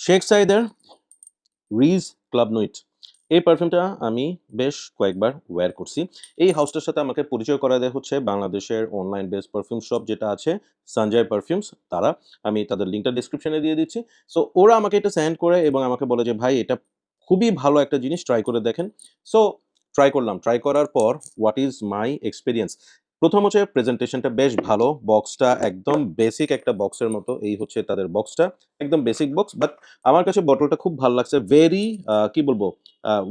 শেখ সাইদের ridge club নুইট এই পারফিউমটা আমি বেশ কয়েকবার ওয়্যার করছি। এই হাউসটার সাথে আমাকে পরিচয় করায় দেয় হচ্ছে বাংলাদেশের অনলাইন বেসড পারফিউম শপ যেটা আছে সঞ্জয় পারফিউমস তারা। আমি তাদের লিঙ্কটা ডেসক্রিপশনে দিয়ে দিচ্ছি। সো ওরা আমাকে এটা সেন্ড করে এবং আমাকে বলে যে, "ভাই এটা খুবই ভালো একটা জিনিস ট্রাই করে দেখেন।" সো ট্রাই করলাম। ট্রাই করার পর হোয়াট ইজ মাই এক্সপেরিয়েন্স? ১ম হচ্ছে প্রেজেন্টেশনটা বেশ ভালো। বক্সটা একদম বেসিক একটা বক্সের মতো। এই হচ্ছে তাদের বক্সটা। একদম বেসিক বক্স বাট আমার কাছে বটলটা খুব ভাল লাগছে। ভেরি কি বলবো?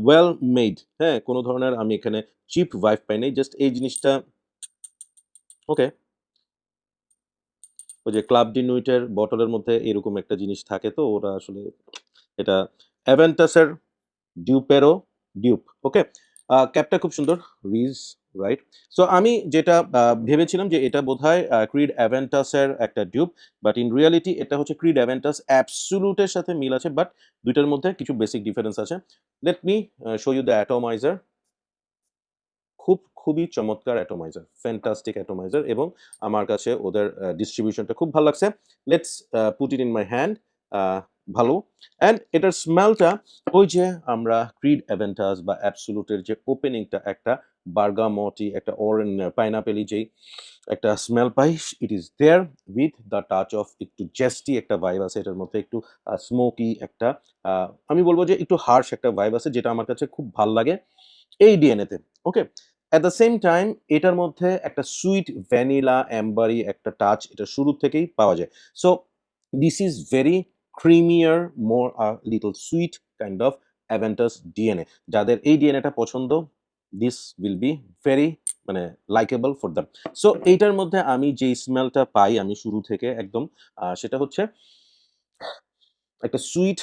ওয়েল মেড, হ্যাঁ? কোন ধরনের আমি এখানে চিপ ভাইব পাই নাই। জাস্ট এই জিনিসটা ওকে। ওই যে ক্লাব ডি নুইটের বটলের মধ্যে এরকম একটা জিনিস থাকে তো ওরা আসলে এটা অ্যাভেন্টাসের ডিউপেরও ডিউপ। ওকে? ক্যাপটা খুব সুন্দর। Ridge right? সো আমি যেটা ভেবেছিলাম যে এটা বোধহয় ক্রিড অ্যাভেন্টাসের একটা ডিউপ। বাট ইন রিয়ালিটি এটা হচ্ছে ক্রিড অ্যাভেন্টাস অ্যাবসোলুট এর সাথে মিল আছে বাট ২ টার মধ্যে কিছু বেসিক ডিফারেন্স আছে। Let me show you the atomizer. খুবই চমৎকার অ্যাটমাইজার। ফ্যান্টাস্টিক অ্যাটমাইজার এবং আমার কাছে ওদের ডিস্ট্রিবিউশনটা খুব ভাল লাগছে। Let's put it in my hand. আ ভালো। অ্যান্ড এটার স্মেলটা ওই যে আমরা ক্রিড অ্যাভেন্টাস বা অ্যাবসোলুট এর যে ওপেনিংটা একটা বার্গামটি, একটা পাইনাপেলি যেই একটা স্মেল পাই, it is there with the touch of একটু জেস্টি একটা ভাইব আছে এটার মধ্যে। একটু স্মোকি একটা আ আমি বলব যে একটু হার্শ একটা ভাইব আছে যেটা আমার কাছে খুব ভাল লাগে এই ডিএনএ তে। ওকে? অ্যাট দ্য সেম টাইম এটার মধ্যে একটা সুইট ভ্যানিলা এম্বারি একটা টাচ এটা শুরু থেকেই পাওয়া যায়। So this is very creamier more little sweet kind of Aventus DNA. যাদের এই ডিএনএটা পছন্দ দিস উইল বি ভেরি মানে লাইকেবল ফর দেম। সো এইটার মধ্যে আমি যেই স্মেলটা পাই আমি শুরু থেকে একদম সেটা হচ্ছে একটা সুইট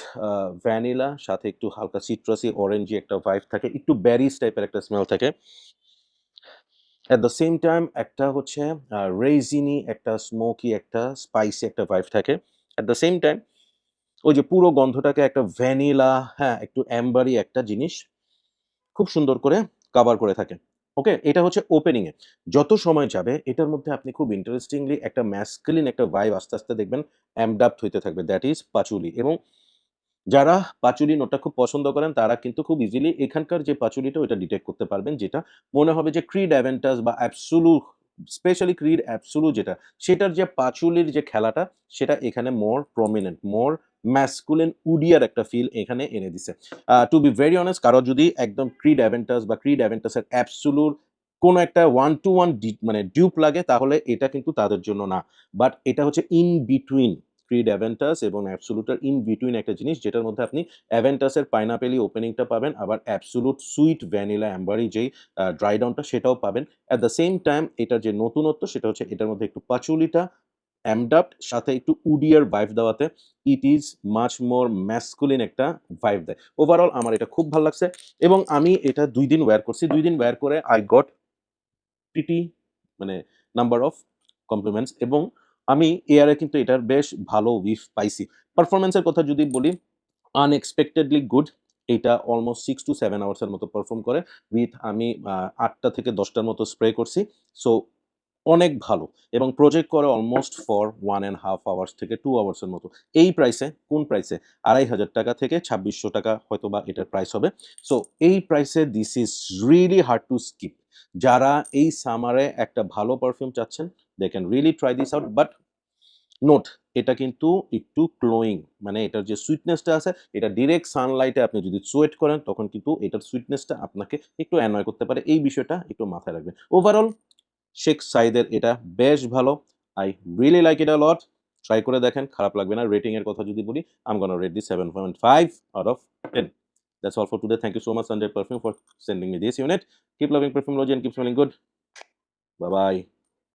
ভ্যানিলা সাথে একটু হালকা সিট্রাসি অরেঞ্জি একটা ভাইব থাকে। একটু বেরিজ টাইপের একটা স্মেল থাকে। এট দ্য সেম টাইম একটা হচ্ছে রেজিনি একটা স্মোকি একটা স্পাইসি একটা ভাইব থাকে। এট দ্য সেম টাইম ওই যে পুরো গন্ধটাকে একটা ভ্যানিলা, হ্যাঁ, একটু অ্যাম্বারি একটা জিনিস খুব সুন্দর করে কভার করে থাকে। ওকে? এটা হচ্ছে ওপেনিং এ। যত সময় যাবে এটার মধ্যে আপনি খুব ইন্টারেস্টিংলি একটা ম্যাসকুলিন একটা ভাইব আস্তে, আস্তে দেখবেন অ্যাম্পড হইতে থাকবে। দ্যাট ইস পাচুলি এবং যারা পাচুলি নোটটা খুব পছন্দ করেন তারা কিন্তু খুব ইজিলি এখানকার যে পাচুলিটা ওইটা ডিটেক্ট করতে পারবেন। যেটা মনে হবে যে ক্রিড অ্যাভেন্টাস বা অ্যাবসোলুট স্পেশালি ক্রিড অ্যাবসোলুট যেটা, সেটার যে পাচুলির যে খেলাটা সেটা এখানে মোর প্রমিনেন্ট, মোর ম্যাসকুলিন উডিয়ার একটা ফিল এখানে এনে দিছে। টু বি ভেরি অনেস্ট কারো যদি একদম ক্রিড অ্যাভেন্টাস বা ক্রিড অ্যাভেন্টাসের অ্যাবসোলুট কোনো একটা 1 to 1 মানে ডিউপ লাগে তাহলে এটা কিন্তু তাদের জন্য না। বাট এটা হচ্ছে ইন বিটুইন ক্রিড অ্যাভেন্টাস এবং অ্যাবসোলুটের ইন বিটুইন একটা জিনিস যেটার মধ্যে আপনি অ্যাভেন্টাসের পাইনাপেলি ওপেনিংটা পাবেন আবার অ্যাবসোলুট সুইট ভ্যানিলা অ্যাম্বারি যেই ড্রাই ডাউনটা সেটাও পাবেন। অ্যাট দ্য সেম টাইম এটার যে নতুনত্ব সেটা হচ্ছে এটার মধ্যে একটু পাচুলিটা অ্যামডাপড সাথে একটু উডিয়ার ভাইব দেওয়াতে it is much more masculine একটা ভাইব দেয়। ওভারঅল আমার এটা খুব ভাল লাগছে এবং আমি এটা ২ দিন ওয়্যার করছি। ২ দিন ওয়্যার করে আই গট প্রিটি মানে নাম্বার অফ কমপ্লিমেন্টস এবং আমি এয়ারে কিন্তু এটার বেশ ভালো whiff পাইছি। পারফরম্যান্স এর কথা যদি বলি, আনএক্সপেক্টেডলি গুড। এইটা অলমোস্ট 6 to 7 আওয়ার্স এর মতো পারফর্ম করে। উইথ আমি ৮ টা থেকে ১০ টার মতো স্প্রে করছি। সো অনেক ভালো এবং প্রজেক্ট করে almost for 1 and half hours থেকে 2 আওয়ার্স এর মতো। এই প্রাইসে কোন প্রাইসে? ৳২,৫০০ থেকে ৳২৬০০ হয়তোবা এটার প্রাইস হবে। সো এই প্রাইসে this is really hard to skip. যারা এই সামারে একটা ভালো পারফিউম চাচ্ছেন, they can really try this out but note এটা কিন্তু একটু ক্লোয়িং মানে এটার যে সুইটনেসটা আছে এটা ডিরেক্ট সানলাইটে আপনি যদি সোয়েট করেন তখন কিন্তু এটার সুইটনেসটা আপনাকে একটু অ্যানয় করতে পারে। এই বিষয়টা একটু মাথায় রাখবেন। ওভারঅল শেখ সাইদের এটা বেশ ভালো। I really like it a lot. Try করে দেখেন, খারাপ লাগবে না। রেটিং এর কথা যদি বলি, I'm gonna rate this 7.5 out of 10. That's all for today. Thank you so much, Sanjay Perfume, for sending me this unit. Keep loving Perfumology and keep smelling good. Bye-bye.